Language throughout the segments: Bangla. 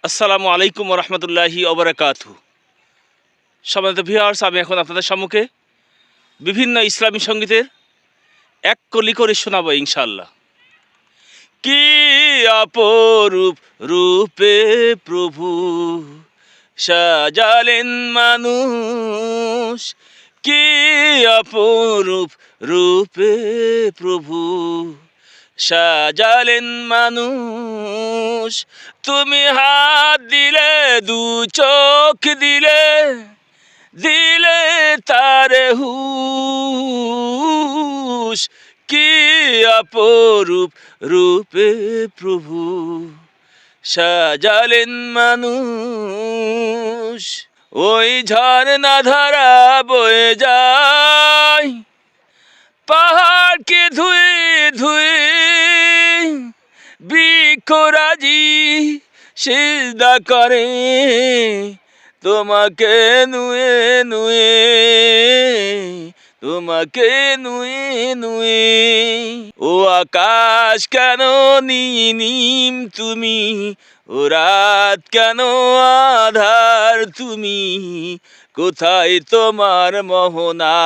আসসালামু আলাইকুম রহমতুল্লাহি ওবরাকাতু। সম্মানিত ভিউয়ার্স, আমি এখন আপনাদের সম্মুখে বিভিন্ন ইসলামী সঙ্গীতের এক কলি করে শোনাবো ইনশাআল্লাহ। কি অপরূপ রূপে প্রভু সাজালেন মানুষ, কি অপরূপ রূপে প্রভু সাজালেন মানুষ। তুমি হাত দিলে, দু চোখ দিলে, দিলে তারে হুশ, কি অপরূপ রূপে প্রভু সাজালেন মানুষ। ওই ঝর্ণা ধারা বয়ে যায়, পাহাড়কে ধুয়ে ধুয়ে, বৃক্ষরাজি সিজদা করে তোমাকে নুয়ে নুয়ে, তোমাকে নুয়ে নুয়ে। ও আকাশ কেন নীলিম তুমি, ও রাত কেন আধার তুমি, কোথায় তোমার মোহনা,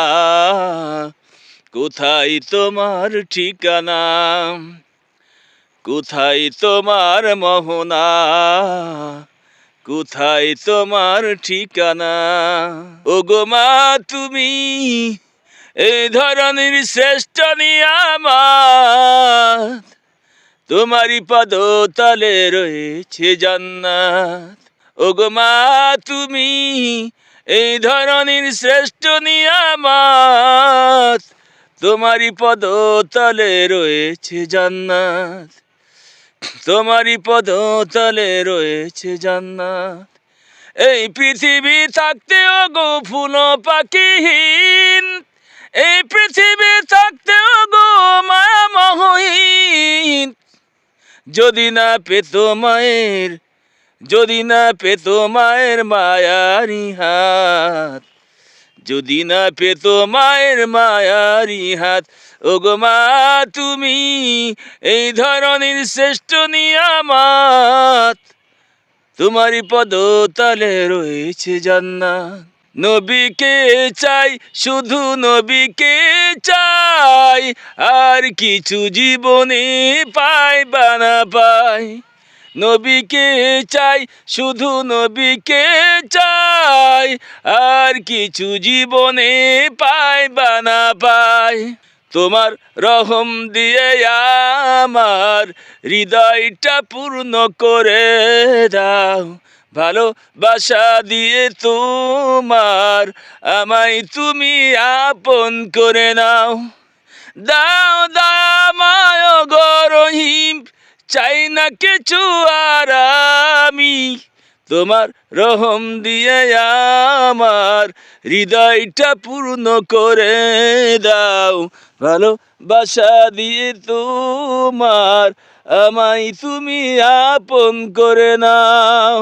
কোথায় তোমার ঠিকানা, কোথায় তোমার মোহনা, কোথায় তোমার ঠিকানা। ও গো মা তুমি এই ধরনের শ্রেষ্ঠ নিয়ামত, তোমারই পদতলে রয়েছে জান্নাত। ও গো মা তুমি এই ধরনের শ্রেষ্ঠ নিয়ামত, তোমারই পদতলে রয়েছে জান্নাত, তোমারই পদতলে রয়েছে জান্নাত। এই পৃথিবী থাকতে ওগো ফুল পাখিহীন, এই পৃথিবী থাকতে ওগো মায়ামহীন, যদি না পেত মায়ের, যদি না পেত মায়ের মায়ারি হাত, যদি না পেত মায়ের মায়ারি হাত। ওগো মা তুমি এই ধরনের শ্রেষ্ঠ নিয়ামত, তোমারই পদতলে রয়েছে জান্নাত। নবীকে চাই, শুধু নবীকে চাই, আর কিছু জীবনে পাই বা না পাই। নবীকে চাই, শুধু নবীকে চাই, আর কিছু জীবনে পাই বা না পাই। তোমার রহম দিয়ে আমার হৃদয়টা পূর্ণ করে দাও, ভালোবাসা দিয়ে তোমার আমায় তুমি আপন করে নাও। দাও দামায় গো রহিম, চাই না কিছু আর আমি, তোমার রহম দিয়ে আমার হৃদয়টা পূর্ণ করে দাও, ভালোবাসা দিয়ে তোমার আমায় তুমি আপন করে নাও।